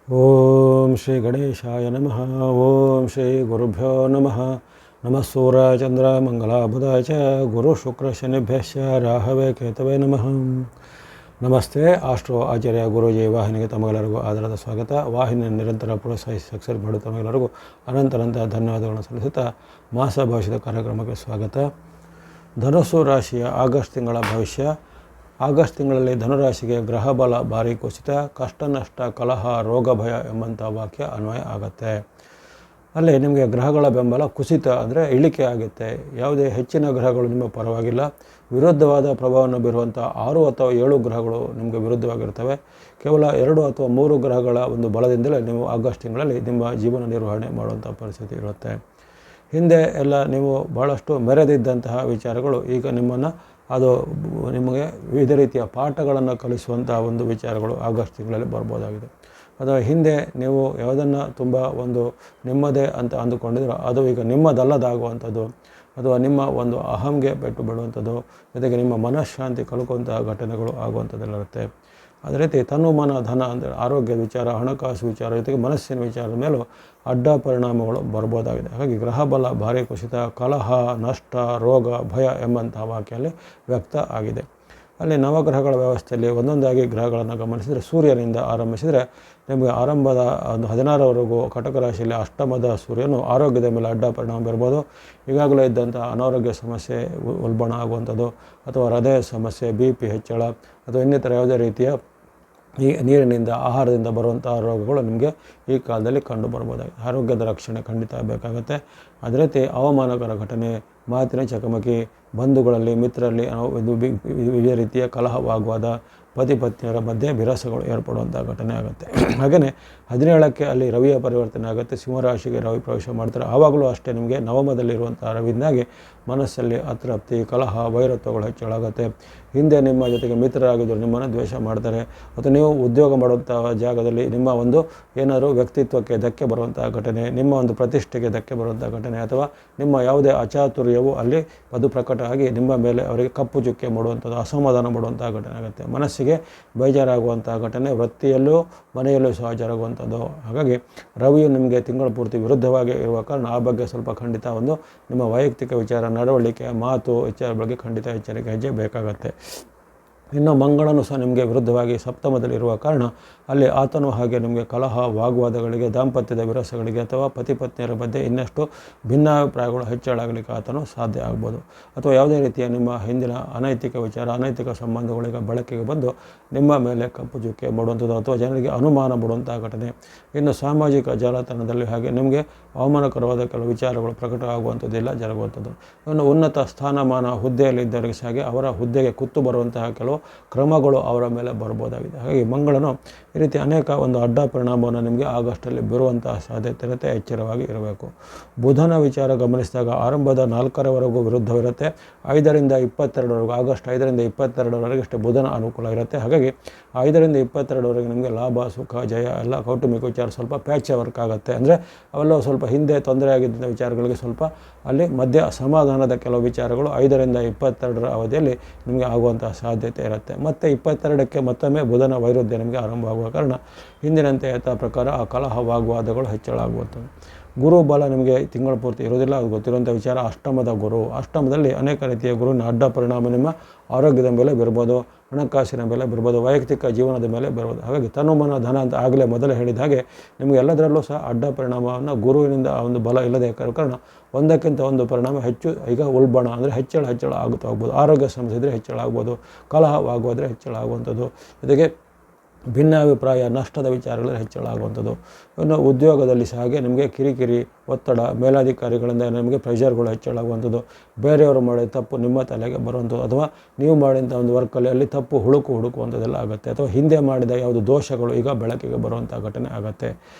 ಓಂ ಶ್ರೀ ಗಣೇಶಾಯ ನಮಃ. ಓಂ ಶ್ರೀ ಗುರುಭ್ಯೋ ನಮಃ. ನಮಃ ಸೂರ್ಯಾಯ ಚಂದ್ರ ಮಂಗಲಾಬುಧಾಯ ಚ ಗುರು ಶುಕ್ರ ಶನಿಭ್ಯಶ್ಚ ರಾಹವೇ ಕೇತವೇ ನಮಃ. ನಮಸ್ತೆ. ಆಸ್ಟ್ರೋ ಆಚಾರ್ಯ ಗುರೂಜಿ ವಾಹಿನಿಗೆ ತಮಗೆಲ್ಲರಿಗೂ ಆಧಾರದ ಸ್ವಾಗತ. ವಾಹಿನಿಯ ನಿರಂತರ ಪ್ರೋತ್ಸಾಹಿಸಿ ಸಕ್ಸಸ್ ಮಾಡುವ ತಮಗೆಲ್ಲರಿಗೂ ಅನಂತ ಧನ್ಯವಾದಗಳನ್ನು ಸಲ್ಲಿಸುತ್ತಾ ಮಾಸ ಭವಿಷ್ಯದ ಕಾರ್ಯಕ್ರಮಕ್ಕೆ ಸ್ವಾಗತ. ಧನುಸ್ಸು ರಾಶಿಯ ಆಗಸ್ಟ್ ತಿಂಗಳ ಭವಿಷ್ಯ. ಆಗಸ್ಟ್ ತಿಂಗಳಲ್ಲಿ ಧನುರಾಶಿಗೆ ಗ್ರಹ ಬಲ ಭಾರಿ ಕುಸಿತ, ಕಷ್ಟ ನಷ್ಟ ಕಲಹ ರೋಗ ಭಯ ಎಂಬಂಥ ವಾಕ್ಯ ಅನ್ವಯ ಆಗುತ್ತೆ. ಅಲ್ಲಿ ನಿಮಗೆ ಗ್ರಹಗಳ ಬೆಂಬಲ ಕುಸಿತ ಅಂದರೆ ಇಳಿಕೆ ಆಗುತ್ತೆ. ಯಾವುದೇ ಹೆಚ್ಚಿನ ಗ್ರಹಗಳು ನಿಮ್ಮ ಪರವಾಗಿಲ್ಲ. ವಿರುದ್ಧವಾದ ಪ್ರಭಾವವನ್ನು ಬೀರುವಂಥ 6 ಅಥವಾ 7 ಗ್ರಹಗಳು ನಿಮಗೆ ವಿರುದ್ಧವಾಗಿರ್ತವೆ. ಕೇವಲ 2 ಅಥವಾ 3 ಗ್ರಹಗಳ ಒಂದು ಬಲದಿಂದಲೇ ನೀವು ಆಗಸ್ಟ್ ತಿಂಗಳಲ್ಲಿ ನಿಮ್ಮ ಜೀವನ ನಿರ್ವಹಣೆ ಮಾಡುವಂಥ ಪರಿಸ್ಥಿತಿ ಇರುತ್ತೆ. ಹಿಂದೆ ಎಲ್ಲ ನೀವು ಭಾಳಷ್ಟು ಮೆರೆದಿದ್ದಂತಹ ವಿಚಾರಗಳು ಈಗ ನಿಮ್ಮನ್ನು ಅದು ನಿಮಗೆ ವಿವಿಧ ರೀತಿಯ ಪಾಠಗಳನ್ನು ಕಲಿಸುವಂಥ ಒಂದು ವಿಚಾರಗಳು ಆಗಸ್ಟ್ ತಿಂಗಳಲ್ಲಿ ಬರ್ಬೋದಾಗಿದೆ. ಅಥವಾ ಹಿಂದೆ ನೀವು ಯಾವುದನ್ನು ತುಂಬ ಒಂದು ನಿಮ್ಮದೇ ಅಂತ ಅಂದುಕೊಂಡಿದ್ರು ಅದು ಈಗ ನಿಮ್ಮದಲ್ಲದಾಗುವಂಥದ್ದು, ಅಥವಾ ನಿಮ್ಮ ಒಂದು ಅಹಂಗೆ ಪೆಟ್ಟು ಬಿಡುವಂಥದ್ದು, ಜೊತೆಗೆ ನಿಮ್ಮ ಮನಃಶಾಂತಿ ಕಳ್ಕೊಂತಹ ಘಟನೆಗಳು ಆಗುವಂಥದ್ದೆಲ್ಲ ಇರುತ್ತೆ. ಅದೇ ರೀತಿ ತನು ಮನ ಧನ ಅಂದರೆ ಆರೋಗ್ಯದ ವಿಚಾರ, ಹಣಕಾಸು ವಿಚಾರ, ಜೊತೆಗೆ ಮನಸ್ಸಿನ ವಿಚಾರದ ಮೇಲೂ ಅಡ್ಡ ಪರಿಣಾಮಗಳು ಬರ್ಬೋದಾಗಿದೆ. ಹಾಗಾಗಿ ಗ್ರಹ ಬಲ ಭಾರಿ ಕುಸಿತ, ಕಲಹ ನಷ್ಟ ರೋಗ ಭಯ ಎಂಬಂತಹ ವಾಕ್ಯಲ್ಲಿ ವ್ಯಕ್ತ ಆಗಿದೆ. ಅಲ್ಲಿ ನವಗ್ರಹಗಳ ವ್ಯವಸ್ಥೆಯಲ್ಲಿ ಒಂದೊಂದಾಗಿ ಗ್ರಹಗಳನ್ನು ಗಮನಿಸಿದರೆ ಸೂರ್ಯನಿಂದ ಆರಂಭಿಸಿದರೆ ನಿಮಗೆ ಆರಂಭದ ಒಂದು 16ರವರೆಗೂ ಕಟಕ ರಾಶಿಯಲ್ಲಿ ಅಷ್ಟಮದ ಸೂರ್ಯನು ಆರೋಗ್ಯದ ಮೇಲೆ ಅಡ್ಡ ಪರಿಣಾಮ ಬೀರ್ಬೋದು. ಈಗಾಗಲೇ ಇದ್ದಂಥ ಅನಾರೋಗ್ಯ ಸಮಸ್ಯೆ ಉಲ್ಬಣ ಆಗುವಂಥದ್ದು, ಅಥವಾ ಹೃದಯ ಸಮಸ್ಯೆ, BP ಹೆಚ್ಚಳ, ಅಥವಾ ಇನ್ನಿತರ ಯಾವುದೇ ರೀತಿಯ ಈ ನೀರಿನಿಂದ ಆಹಾರದಿಂದ ಬರುವಂಥ ರೋಗಗಳು ನಿಮಗೆ ಈ ಕಾಲದಲ್ಲಿ ಕಂಡು ಬರ್ಬೋದಾಗಿದೆ. ಆರೋಗ್ಯದ ರಕ್ಷಣೆ ಖಂಡಿತ ಬೇಕಾಗುತ್ತೆ. ಅದೇ ರೀತಿ ಅವಮಾನಕರ ಘಟನೆ, ಮಾತಿನ ಚಕಮಕಿ, ಬಂಧುಗಳಲ್ಲಿ ಮಿತ್ರರಲ್ಲಿ ವಿವಿಧ ರೀತಿಯ ಕಲಹವಾಗುವಾದ, ಪತಿ ಪತ್ನಿಯರ ಮಧ್ಯೆ ವಿರಸಗಳು ಏರ್ಪಡುವಂಥ ಘಟನೆ ಆಗುತ್ತೆ. ಹಾಗೆಯೇ 17ಕ್ಕೆ ಅಲ್ಲಿ ರವಿಯ ಪರಿವರ್ತನೆ ಆಗುತ್ತೆ. ಸಿಂಹರಾಶಿಗೆ ರವಿ ಪ್ರವೇಶ ಮಾಡ್ತಾರೆ. ಆವಾಗಲೂ ಅಷ್ಟೇ ನಿಮಗೆ ನವಮದಲ್ಲಿರುವಂಥ ರವಿಯಿಂದಾಗಿ ಮನಸ್ಸಲ್ಲಿ ಅತೃಪ್ತಿ, ಕಲಹ, ವೈರತ್ವಗಳು ಹೆಚ್ಚಳಾಗುತ್ತೆ. ಹಿಂದೆ ನಿಮ್ಮ ಜೊತೆಗೆ ಮಿತ್ರರಾಗಿದ್ದರು ನಿಮ್ಮನ್ನು ದ್ವೇಷ ಮಾಡ್ತಾರೆ, ಅಥವಾ ನೀವು ಉದ್ಯೋಗ ಮಾಡುವಂಥ ಜಾಗದಲ್ಲಿ ನಿಮ್ಮ ಒಂದು ಏನಾದರೂ ವ್ಯಕ್ತಿತ್ವಕ್ಕೆ ಧಕ್ಕೆ ಬರುವಂಥ ಘಟನೆ, ನಿಮ್ಮ ಒಂದು ಪ್ರತಿಷ್ಠೆಗೆ ಧಕ್ಕೆ ಬರುವಂಥ ಘಟನೆ, ಅಥವಾ ನಿಮ್ಮ ಯಾವುದೇ ಅಚಾತುರ್ಯವು ಅಲ್ಲಿ ಅದು ಪ್ರಕಟ ಆಗಿ ನಿಮ್ಮ ಮೇಲೆ ಅವರಿಗೆ ಕಪ್ಪು ಚುಕ್ಕೆ ಮಾಡುವಂಥದ್ದು, ಅಸಮಾಧಾನ ಮಾಡುವಂಥ ಘಟನೆ ಆಗುತ್ತೆ. ಮನಸ್ಸಿಗೆ ಬೇಜಾರಾಗುವಂಥ ಘಟನೆ ವೃತ್ತಿಯಲ್ಲೂ ಮನೆಯಲ್ಲೂ ಸಹ ಜರುಗುವಂಥದ್ದು. ಹಾಗಾಗಿ ರವಿಯು ನಿಮಗೆ ತಿಂಗಳ ಪೂರ್ತಿ ವಿರುದ್ಧವಾಗಿ ಇರುವ ಕಾರಣ ಆ ಬಗ್ಗೆ ಸ್ವಲ್ಪ ಖಂಡಿತ ಒಂದು ನಿಮ್ಮ ವೈಯಕ್ತಿಕ ವಿಚಾರ, ನಡವಳಿಕೆ, ಮಾತು ವಿಚಾರ ಬಗ್ಗೆ ಖಂಡಿತ ಎಚ್ಚರಿಕೆ ಹೆಜ್ಜೆ ಬೇಕಾಗತ್ತೆ. ಇನ್ನು ಮಂಗಳನು ಸಹ ನಿಮಗೆ ವಿರುದ್ಧವಾಗಿ ಸಪ್ತಮದಲ್ಲಿರುವ ಕಾರಣ ಅಲ್ಲಿ ಆತನು ಹಾಗೆ ನಿಮಗೆ ಕಲಹ ವಾಗ್ವಾದಗಳಿಗೆ, ದಾಂಪತ್ಯದ ವಿರಸಗಳಿಗೆ, ಅಥವಾ ಪತಿ ಪತ್ನಿಯರ ಮಧ್ಯೆ ಇನ್ನಷ್ಟು ಭಿನ್ನಾಭಿಪ್ರಾಯಗಳು ಹೆಚ್ಚಳಾಗಲಿಕ್ಕೆ ಆತನು ಸಾಧ್ಯ ಆಗ್ಬೋದು. ಅಥವಾ ಯಾವುದೇ ರೀತಿಯ ನಿಮ್ಮ ಹಿಂದಿನ ಅನೈತಿಕ ವಿಚಾರ, ಅನೈತಿಕ ಸಂಬಂಧಗಳಿಗೆ ಬಳಕೆಗೆ ಬಂದು ನಿಮ್ಮ ಮೇಲೆ ಕಪ್ಪು ಚುಕ್ಕೆ ಮಾಡುವಂಥದ್ದು, ಅಥವಾ ಜನರಿಗೆ ಅನುಮಾನ ಬಿಡುವಂಥ ಘಟನೆ. ಇನ್ನು ಸಾಮಾಜಿಕ ಜಾಲತಾಣದಲ್ಲಿ ಹಾಗೆ ನಿಮಗೆ ಅವಮಾನಕರವಾದ ಕೆಲವು ವಿಚಾರಗಳು ಪ್ರಕಟ ಆಗುವಂಥದ್ದೆಲ್ಲ ಜರುಗುವಂಥದ್ದು. ಇನ್ನು ಉನ್ನತ ಸ್ಥಾನಮಾನ ಹುದ್ದೆಯಲ್ಲಿದ್ದವರಿಗೆ ಸಹ ಅವರ ಹುದ್ದೆಗೆ ಕುತ್ತು ಬರುವಂತಹ ಕೆಲವು ಕ್ರಮಗಳು ಅವರ ಮೇಲೆ ಬರ್ಬೋದಾಗಿದೆ. ಹಾಗಾಗಿ ಮಂಗಳನು ಈ ರೀತಿ ಅನೇಕ ಒಂದು ಅಡ್ಡ ಪರಿಣಾಮವನ್ನು ನಿಮಗೆ ಆಗಸ್ಟಲ್ಲಿ ಬರುವಂತಹ ಸಾಧ್ಯತೆ ಇರುತ್ತೆ. ಎಚ್ಚರವಾಗಿ ಇರಬೇಕು. ಬುಧನ ವಿಚಾರ ಗಮನಿಸಿದಾಗ ಆರಂಭದ 4ರವರೆಗೂ ವಿರುದ್ಧವಿರುತ್ತೆ. 5ರಿಂದ 22ರವರೆಗೂ, ಆಗಸ್ಟ್ 5ರಿಂದ 22ರವರೆಗೆ ಅಷ್ಟೇ ಬುಧನ ಅನುಕೂಲ ಇರುತ್ತೆ. ಹಾಗಾಗಿ 5ರಿಂದ 22ರವರೆಗೆ ನಿಮಗೆ ಲಾಭ, ಸುಖ, ಜಯ ಎಲ್ಲ ಕೌಟುಂಬಿಕ ವಿಚಾರ ಸ್ವಲ್ಪ ಪ್ಯಾಚ್ ವರ್ಕ್ ಆಗುತ್ತೆ. ಅಂದರೆ ಅವೆಲ್ಲ ಸ್ವಲ್ಪ ಹಿಂದೆ ತೊಂದರೆ ಆಗಿದ್ದ ವಿಚಾರಗಳಿಗೆ ಸ್ವಲ್ಪ ಅಲ್ಲಿ ಮಧ್ಯ ಸಮಾಧಾನದ ಕೆಲವು ವಿಚಾರಗಳು 5ರಿಂದ 22ರ ಅವಧಿಯಲ್ಲಿ ನಿಮಗೆ ಆಗುವಂತಹ ಸಾಧ್ಯತೆ ಇರುತ್ತೆ. ಮತ್ತು 22ಕ್ಕೆ ಮತ್ತೊಮ್ಮೆ ಬುಧನ ವೈರುಧ್ಯ ನಿಮಗೆ ಆರಂಭ ಆಗುವ ಕಾರಣ ಹಿಂದಿನಂತೆ ಯಥಾ ಪ್ರಕಾರ ಆ ಕಲಹ ವಾಗ್ವಾದಗಳು ಹೆಚ್ಚಳಾಗುವಂಥದ್ದು. ಗುರು ಬಲ ನಿಮಗೆ ತಿಂಗಳ ಪೂರ್ತಿ ಇರೋದಿಲ್ಲ, ಅದು ಗೊತ್ತಿರುವಂಥ ವಿಚಾರ. ಅಷ್ಟಮದ ಗುರು, ಅಷ್ಟಮದಲ್ಲಿ ಅನೇಕ ರೀತಿಯ ಗುರುವಿನ ಅಡ್ಡ ಪರಿಣಾಮ ನಿಮ್ಮ ಆರೋಗ್ಯದ ಮೇಲೆ ಬೀರ್ಬೋದು, ಹಣಕಾಸಿನ ಮೇಲೆ ಬೀರ್ಬೋದು, ವೈಯಕ್ತಿಕ ಜೀವನದ ಮೇಲೆ ಬೀರ್ಬೋದು. ಹಾಗಾಗಿ ತನುಮನ ಧನ ಅಂತ ಆಗಲೇ ಮೊದಲೇ ಹೇಳಿದ ಹಾಗೆ ನಿಮಗೆ ಎಲ್ಲದರಲ್ಲೂ ಸಹ ಅಡ್ಡ ಪರಿಣಾಮವನ್ನು ಗುರುವಿನಿಂದ ಒಂದು ಬಲ ಇಲ್ಲದೆ ಕಾರಣ ಒಂದಕ್ಕಿಂತ ಒಂದು ಪರಿಣಾಮ ಹೆಚ್ಚು ಈಗ ಉಲ್ಬಣ ಅಂದರೆ ಹೆಚ್ಚಳ ಆಗುತ್ತಾ ಹೋಗ್ಬೋದು. ಆರೋಗ್ಯ ಸಮಸ್ಯೆ ಇದ್ದರೆ ಹೆಚ್ಚಳ ಆಗ್ಬೋದು, ಕಲಹವಾಗೋದ್ರೆ ಹೆಚ್ಚಳ ಆಗುವಂಥದ್ದು, ಜೊತೆಗೆ ಭಿನ್ನಾಭಿಪ್ರಾಯ, ನಷ್ಟದ ವಿಚಾರಗಳಲ್ಲಿ ಹೆಚ್ಚಳ ಆಗುವಂಥದ್ದು. ಇನ್ನು ಉದ್ಯೋಗದಲ್ಲಿ ಸಹ ಹಾಗೆ ನಿಮಗೆ ಕಿರಿಕಿರಿ, ಒತ್ತಡ, ಮೇಲಾಧಿಕಾರಿಗಳಿಂದ ನಿಮಗೆ ಪ್ರೆಷರ್ಗಳು ಹೆಚ್ಚಳಾಗುವಂಥದ್ದು, ಬೇರೆಯವರು ಮಾಡಿದ ತಪ್ಪು ನಿಮ್ಮ ತಲೆಗೆ ಬರುವಂಥದ್ದು, ಅಥವಾ ನೀವು ಮಾಡಿದಂಥ ಒಂದು ವರ್ಕಲ್ಲಿ ಅಲ್ಲಿ ತಪ್ಪು ಹುಡುಕುವಂಥದ್ದೆಲ್ಲ ಆಗುತ್ತೆ. ಅಥವಾ ಹಿಂದೆ ಮಾಡಿದ ಯಾವುದು ದೋಷಗಳು ಈಗ ಬೆಳಕಿಗೆ ಬರುವಂಥ ಘಟನೆ ಆಗುತ್ತೆ.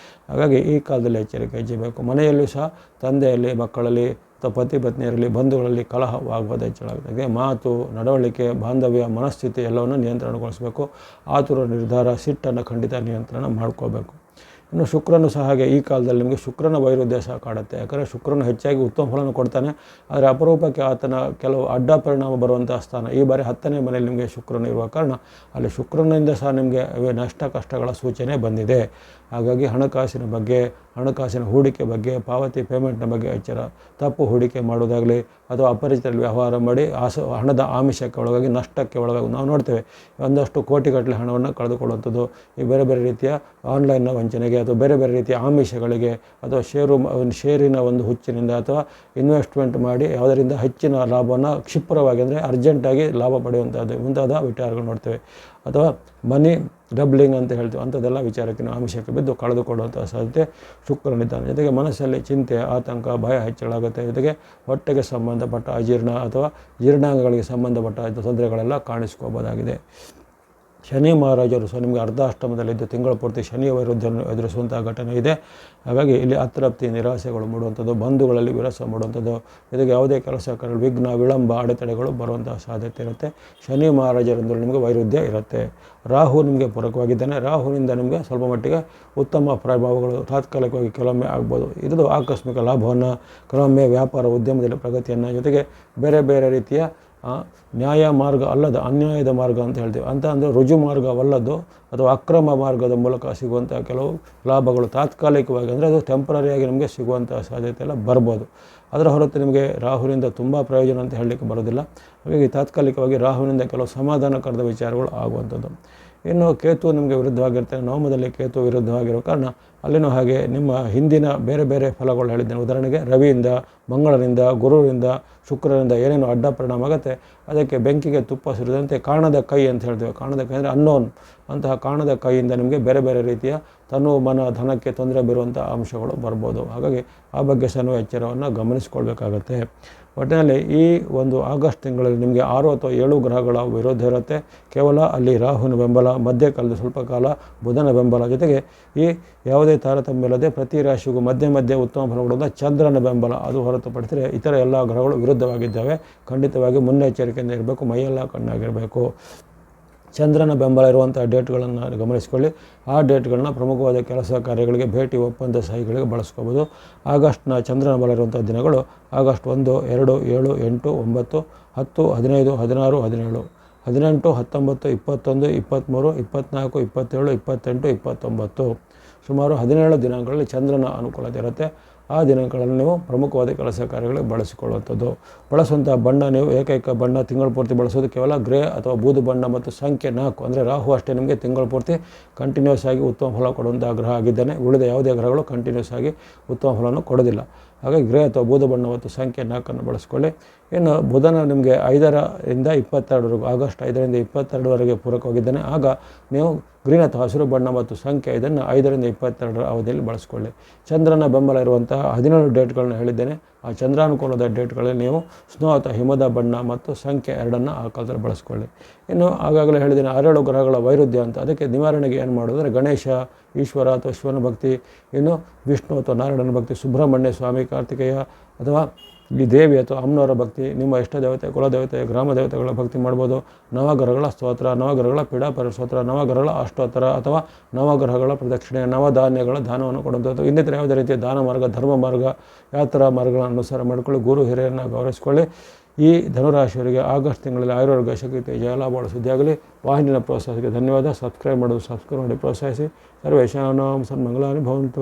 ಹಾಗಾಗಿ ಈ ಕಾಲದಲ್ಲಿ ಎಚ್ಚರಿಕೆ ಹೆಚ್ಚಬೇಕು. ಮನೆಯಲ್ಲೂ ಸಹ ತಂದೆಯಲ್ಲಿ, ಮಕ್ಕಳಲ್ಲಿ, ಅಥವಾ ಪತಿ ಪತ್ನಿಯರಲ್ಲಿ, ಬಂಧುಗಳಲ್ಲಿ ಕಲಹವಾಗುವುದು ಹೆಚ್ಚಳಾಗುತ್ತೆ. ಮಾತು, ನಡವಳಿಕೆ, ಬಾಂಧವ್ಯ, ಮನಸ್ಥಿತಿ ಎಲ್ಲವನ್ನು ನಿಯಂತ್ರಣಗೊಳಿಸಬೇಕು. ಆತುರ ನಿರ್ಧಾರ, ಸಿಟ್ಟನ್ನು ಖಂಡಿತ ನಿಯಂತ್ರಣ ಮಾಡ್ಕೋಬೇಕು. ಇನ್ನು ಶುಕ್ರನು ಸಹ ಹಾಗೆ ಈ ಕಾಲದಲ್ಲಿ ನಿಮಗೆ ಶುಕ್ರನ ವೈರುಧ್ಯ ಸಹ ಕಾಡುತ್ತೆ. ಯಾಕಂದರೆ ಶುಕ್ರನು ಹೆಚ್ಚಾಗಿ ಉತ್ತಮ ಫಲವನ್ನು ಕೊಡ್ತಾನೆ, ಆದರೆ ಅಪರೂಪಕ್ಕೆ ಆತನ ಕೆಲವು ಅಡ್ಡ ಪರಿಣಾಮ ಬರುವಂಥ ಸ್ಥಾನ. ಈ ಬಾರಿ 10ನೇ ಮನೆಯಲ್ಲಿ ನಿಮಗೆ ಶುಕ್ರನು ಇರುವ ಕಾರಣ ಅಲ್ಲಿ ಶುಕ್ರನಿಂದ ಸಹ ನಿಮಗೆ ನಷ್ಟ ಕಷ್ಟಗಳ ಸೂಚನೆ ಬಂದಿದೆ. ಹಾಗಾಗಿ ಹಣಕಾಸಿನ ಬಗ್ಗೆ, ಹಣಕಾಸಿನ ಹೂಡಿಕೆ ಬಗ್ಗೆ, ಪಾವತಿ ಪೇಮೆಂಟ್ನ ಬಗ್ಗೆ ಎಚ್ಚರ. ತಪ್ಪು ಹೂಡಿಕೆ ಮಾಡೋದಾಗಲಿ ಅಥವಾ ಅಪರಿಚಿತ ವ್ಯವಹಾರ ಮಾಡಿ ಹಣದ ಆಮಿಷಕ್ಕೆ ಒಳಗಾಗಿ ನಷ್ಟಕ್ಕೆ ಒಳಗಾಗಿ ನಾವು ನೋಡ್ತೇವೆ. ಒಂದಷ್ಟು ಕೋಟಿಗಟ್ಟಲೆ ಹಣವನ್ನು ಕಳೆದುಕೊಳ್ಳುವಂಥದ್ದು ಈ ಬೇರೆ ಬೇರೆ ರೀತಿಯ ಆನ್ಲೈನ್ನ ವಂಚನೆಗೆ ಅಥವಾ ಬೇರೆ ಬೇರೆ ರೀತಿಯ ಆಮಿಷಗಳಿಗೆ ಅಥವಾ ಷೇರಿನ ಒಂದು ಹುಚ್ಚಿನಿಂದ ಅಥವಾ ಇನ್ವೆಸ್ಟ್ಮೆಂಟ್ ಮಾಡಿ ಯಾವುದರಿಂದ ಹೆಚ್ಚಿನ ಲಾಭವನ್ನು ಕ್ಷಿಪ್ರವಾಗಿ ಅಂದರೆ ಅರ್ಜೆಂಟಾಗಿ ಲಾಭ ಪಡೆಯುವಂಥದ್ದು ಮುಂತಾದ ವಿಚಾರಗಳು ನೋಡ್ತೇವೆ. ಅಥವಾ ಮನಿ ಡಬ್ಲಿಂಗ್ ಅಂತ ಹೇಳ್ತೀವಿ, ಅಂಥದ್ದೆಲ್ಲ ವಿಚಾರಕ್ಕೆ ಆಮಿಷಕ್ಕೆ ಬಿದ್ದು ಕಳೆದುಕೊಳ್ಳುವಂಥ ಸಾಧ್ಯತೆ ಶುಕ್ರನಿದ್ದಾನೆ. ಜೊತೆಗೆ ಮನಸ್ಸಲ್ಲಿ ಚಿಂತೆ, ಆತಂಕ, ಭಯ ಹೆಚ್ಚಳಾಗುತ್ತೆ. ಜೊತೆಗೆ ಹೊಟ್ಟೆಗೆ ಸಂಬಂಧಪಟ್ಟ ಅಜೀರ್ಣ ಅಥವಾ ಜೀರ್ಣಾಂಗಗಳಿಗೆ ಸಂಬಂಧಪಟ್ಟ ತೊಂದರೆಗಳೆಲ್ಲ ಕಾಣಿಸ್ಕೋಬೋದಾಗಿದೆ. ಶನಿ ಮಹಾರಾಜರು ಸಹ ನಿಮಗೆ ಅರ್ಧಾಷ್ಟಮದಲ್ಲಿದ್ದು ತಿಂಗಳ ಪೂರ್ತಿ ಶನಿಯ ವೈರುಧ್ಯವನ್ನು ಎದುರಿಸುವಂಥ ಘಟನೆ ಇದೆ. ಹಾಗಾಗಿ ಇಲ್ಲಿ ಅತೃಪ್ತಿ, ನಿರಾಸೆಗಳು ಮೂಡುವಂಥದ್ದು, ಬಂಧುಗಳಲ್ಲಿ ವಿರಸ ಮೂಡುವಂಥದ್ದು, ಜೊತೆಗೆ ಯಾವುದೇ ಕೆಲಸ ಕಾರ್ಯ ವಿಘ್ನ, ವಿಳಂಬ, ಅಡೆತಡೆಗಳು ಬರುವಂಥ ಸಾಧ್ಯತೆ ಇರುತ್ತೆ. ಶನಿ ಮಹಾರಾಜರಿಂದ ನಿಮಗೆ ವೈರುಧ್ಯ ಇರುತ್ತೆ. ರಾಹು ನಿಮಗೆ ಪೂರಕವಾಗಿದ್ದಾನೆ. ರಾಹುವಿನಿಂದ ನಿಮಗೆ ಸ್ವಲ್ಪ ಮಟ್ಟಿಗೆ ಉತ್ತಮ ಪ್ರಭಾವಗಳು ತಾತ್ಕಾಲಿಕವಾಗಿ ಕೆಲವೊಮ್ಮೆ ಆಗ್ಬೋದು. ಇದು ಆಕಸ್ಮಿಕ ಲಾಭವನ್ನು, ಕೆಲವೊಮ್ಮೆ ವ್ಯಾಪಾರ ಉದ್ಯಮದಲ್ಲಿ ಪ್ರಗತಿಯನ್ನು, ಜೊತೆಗೆ ಬೇರೆ ಬೇರೆ ರೀತಿಯ ನ್ಯಾಯ ಮಾರ್ಗ ಅಲ್ಲದ ಅನ್ಯಾಯದ ಮಾರ್ಗ ಅಂತ ಹೇಳ್ತೀವಿ, ಅಂತ ಅಂದರೆ ರುಜು ಮಾರ್ಗವಲ್ಲದ್ದು ಅಥವಾ ಅಕ್ರಮ ಮಾರ್ಗದ ಮೂಲಕ ಸಿಗುವಂಥ ಕೆಲವು ಲಾಭಗಳು ತಾತ್ಕಾಲಿಕವಾಗಿ ಅಂದರೆ ಅದು ಟೆಂಪ್ರರಿಯಾಗಿ ನಮಗೆ ಸಿಗುವಂಥ ಸಾಧ್ಯತೆ ಎಲ್ಲ ಬರ್ಬೋದು. ಅದರ ಹೊರತು ನಿಮಗೆ ರಾಹುವಿನಿಂದ ತುಂಬ ಪ್ರಯೋಜನ ಅಂತ ಹೇಳಲಿಕ್ಕೆ ಬರೋದಿಲ್ಲ. ಹಾಗಾಗಿ ತಾತ್ಕಾಲಿಕವಾಗಿ ರಾಹುವಿನಿಂದ ಕೆಲವು ಸಮಾಧಾನಕರದ ವಿಚಾರಗಳು ಆಗುವಂಥದ್ದು. ಇನ್ನು ಕೇತು ನಿಮಗೆ ವಿರುದ್ಧವಾಗಿರ್ತಾನೆ. ನವಮದಲ್ಲಿ ಕೇತು ವಿರುದ್ಧವಾಗಿರೋ ಕಾರಣ ಅಲ್ಲಿನೂ ಹಾಗೆ ನಿಮ್ಮ ಹಿಂದಿನ ಬೇರೆ ಬೇರೆ ಫಲಗಳು ಹೇಳಿದ್ದೇನೆ. ಉದಾಹರಣೆಗೆ ರವಿಯಿಂದ, ಮಂಗಳನಿಂದ, ಗುರುವಿನಿಂದ, ಶುಕ್ರನಿಂದ ಏನೇನು ಅಡ್ಡ ಪರಿಣಾಮ ಆಗುತ್ತೆ ಅದಕ್ಕೆ ಬೆಂಕಿಗೆ ತುಪ್ಪ ಸುರಿದಂತೆ ಕಾಣದ ಕೈ ಅಂತ ಹೇಳ್ತೇವೆ. ಕಾಣದ ಕೈ ಅಂದರೆ ಅನ್ನೋನ್, ಅಂತಹ ಕಾಣದ ಕೈಯಿಂದ ನಿಮಗೆ ಬೇರೆ ಬೇರೆ ರೀತಿಯ ತನು ಮನ ಧನಕ್ಕೆ ತೊಂದರೆ ಬೀರುವಂಥ ಅಂಶಗಳು ಬರ್ಬೋದು. ಹಾಗಾಗಿ ಆ ಬಗ್ಗೆ ಸಹ ಎಚ್ಚರವನ್ನು ಗಮನಿಸ್ಕೊಳ್ಬೇಕಾಗತ್ತೆ. ಒಟ್ಟಿನಲ್ಲಿ ಈ ಒಂದು ಆಗಸ್ಟ್ ತಿಂಗಳಲ್ಲಿ ನಿಮಗೆ 6 ಅಥವಾ 7 ಗ್ರಹಗಳ ವಿರೋಧ ಇರುತ್ತೆ. ಕೇವಲ ಅಲ್ಲಿ ರಾಹುವಿನ ಬೆಂಬಲ, ಮಧ್ಯಕಾಲದ ಸ್ವಲ್ಪ ಕಾಲ ಬುಧನ ಬೆಂಬಲ, ಜೊತೆಗೆ ಈ ಯಾವುದೇ ತಾರತಮ್ಯ ಇಲ್ಲದೆ ಪ್ರತಿ ರಾಶಿಗೂ ಮಧ್ಯೆ ಉತ್ತಮ ಫಲ ಕೊಡುವಂಥ ಚಂದ್ರನ ಬೆಂಬಲ, ಅದು ಹೊರತುಪಡಿಸಿದರೆ ಇತರ ಎಲ್ಲ ಗ್ರಹಗಳು ವಿರುದ್ಧವಾಗಿದ್ದಾವೆ. ಖಂಡಿತವಾಗಿ ಮುನ್ನೆಚ್ಚರಿಕೆಯಿಂದ ಇರಬೇಕು, ಮೈಯೆಲ್ಲ ಕಣ್ಣಾಗಿರಬೇಕು. ಚಂದ್ರನ ಬೆಂಬಲ ಇರುವಂಥ ಡೇಟ್ಗಳನ್ನು ಗಮನಿಸಿಕೊಳ್ಳಿ. ಆ ಡೇಟ್ಗಳನ್ನ ಪ್ರಮುಖವಾದ ಕೆಲಸ ಕಾರ್ಯಗಳಿಗೆ, ಭೇಟಿ, ಒಪ್ಪಂದ ಸಹಿಗಳಿಗೆ ಬಳಸ್ಕೋಬೋದು. ಆಗಸ್ಟ್ನ ಚಂದ್ರನ ಬಲ ಇರುವಂಥ ದಿನಗಳು ಆಗಸ್ಟ್ 1, 2, 7, 8, 9, 10, 15, 16, 17, 18, 19, 21, 23, 24, 27, 28, 29 ಸುಮಾರು 17 ದಿನಾಂಕಗಳಲ್ಲಿ ಚಂದ್ರನ ಅನುಕೂಲತೆ ಇರುತ್ತೆ. ಆ ದಿನಗಳನ್ನು ನೀವು ಪ್ರಮುಖವಾದ ಕೆಲಸ ಕಾರ್ಯಗಳಿಗೆ ಬಳಸಿಕೊಳ್ಳುವಂಥದ್ದು. ಬಳಸುವಂಥ ಬಣ್ಣ ನೀವು ಏಕೈಕ ಬಣ್ಣ ತಿಂಗಳ ಪೂರ್ತಿ ಬಳಸೋದು ಕೇವಲ ಗ್ರೇ ಅಥವಾ ಬೂದು ಬಣ್ಣ ಮತ್ತು ಸಂಖ್ಯೆ 4 ಅಂದರೆ ರಾಹು ಅಷ್ಟೇ ನಿಮಗೆ ತಿಂಗಳ ಪೂರ್ತಿ ಕಂಟಿನ್ಯೂಸ್ ಆಗಿ ಉತ್ತಮ ಫಲ ಕೊಡುವಂಥ ಗ್ರಹ ಆಗಿದ್ದಾನೆ. ಉಳಿದ ಯಾವುದೇ ಗ್ರಹಗಳು ಕಂಟಿನ್ಯೂಸ್ ಆಗಿ ಉತ್ತಮ ಫಲವನ್ನು ಕೊಡೋದಿಲ್ಲ. ಹಾಗಾಗಿ ಗ್ರೇ ಅಥವಾ ಬೂದು ಬಣ್ಣ ಮತ್ತು ಸಂಖ್ಯೆ 4 ಬಳಸ್ಕೊಳ್ಳಿ. ಇನ್ನು ಬುಧನ ನಿಮಗೆ 5ರಿಂದ 22 ಆಗಸ್ಟ್ 5ರಿಂದ 22 ಪೂರಕವಾಗಿದ್ದಾನೆ. ಆಗ ನೀವು ಗ್ರೀನ್ ಅಥವಾ ಹಸಿರು ಬಣ್ಣ ಮತ್ತು ಸಂಖ್ಯೆ 5ರಿಂದ 22 ಅವಧಿಯಲ್ಲಿ ಬಳಸ್ಕೊಳ್ಳಿ. ಚಂದ್ರನ ಬೆಂಬಲ ಇರುವಂತಹ 17 ಡೇಟ್ಗಳನ್ನ ಹೇಳಿದ್ದೇನೆ. ಆ ಚಂದ್ರಾನುಕೂಲದ ಡೇಟ್ಗಳಲ್ಲಿ ನೀವು ಸ್ನೋ ಅಥವಾ ಹಿಮದ ಬಣ್ಣ ಮತ್ತು ಸಂಖ್ಯೆ 2 ಆ ಕಾಲದಲ್ಲಿ ಬಳಸ್ಕೊಳ್ಳಿ. ಇನ್ನು ಆಗಾಗಲೇ ಹೇಳಿದ್ದೇನೆ 6 ಗ್ರಹಗಳ ವೈರುಧ್ಯ ಅಂತ. ಅದಕ್ಕೆ ನಿವಾರಣೆಗೆ ಏನು ಮಾಡೋದಂದರೆ ಗಣೇಶ, ಈಶ್ವರ ಅಥವಾ ಶಿವನ ಭಕ್ತಿ, ಇನ್ನು ವಿಷ್ಣು ಅಥವಾ ನಾರಾಯಣನ ಭಕ್ತಿ, ಸುಬ್ರಹ್ಮಣ್ಯ ಸ್ವಾಮಿ, ಕಾರ್ತಿಕೇಯ ಅಥವಾ ಈ ದೇವಿ ಅಥವಾ ಅಮ್ಮನವರ ಭಕ್ತಿ, ನಿಮ್ಮ ಇಷ್ಟ ದೇವತೆ, ಕುಲದೇವತೆ, ಗ್ರಾಮ ದೇವತೆಗಳ ಭಕ್ತಿ ಮಾಡ್ಬೋದು. ನವಗ್ರಹಗಳ ಸ್ತೋತ್ರ, ನವಗ್ರಹಗಳ ಪೀಡಾಪರ ಸ್ತೋತ್ರ, ನವಗ್ರಹಗಳ ಅಷ್ಟೋತ್ತರ ಅಥವಾ ನವಗ್ರಹಗಳ ಪ್ರದಕ್ಷಿಣೆ, ನವಧಾನ್ಯಗಳ ದಾನವನ್ನು ಕೊಡುವಂಥದ್ದು. ಇನ್ನಿತರ ಯಾವುದೇ ರೀತಿಯ ದಾನ ಮಾರ್ಗ, ಧರ್ಮ ಮಾರ್ಗ, ಯಾತ್ರಾ ಮಾರ್ಗಗಳನ್ನು ಅನುಸಾರ ಮಾಡಿಕೊಳ್ಳಿ. ಗುರು ಹಿರಿಯರನ್ನು ಗೌರವಿಸಿಕೊಳ್ಳಿ. ಈ ಧನುರಾಶಿಯವರಿಗೆ ಆಗಸ್ಟ್ ತಿಂಗಳಲ್ಲಿ ಆಯುರ್ವೇದ ಶಕ್ತಿ ಜಯ ಲಾಭಗಳು ಸುದ್ದಿಯಾಗಲಿ. ವಾಹಿನಿಯ ಪ್ರೋತ್ಸಾಹಕ್ಕೆ ಧನ್ಯವಾದ. ಸಬ್ಸ್ಕ್ರೈಬ್ ಮಾಡಿ ಪ್ರೋತ್ಸಾಹಿಸಿ. ಸರ್ವೇಶಾನಾಂ ಸನ್ಮಂಗಲಾನಿ ಭವಂತು.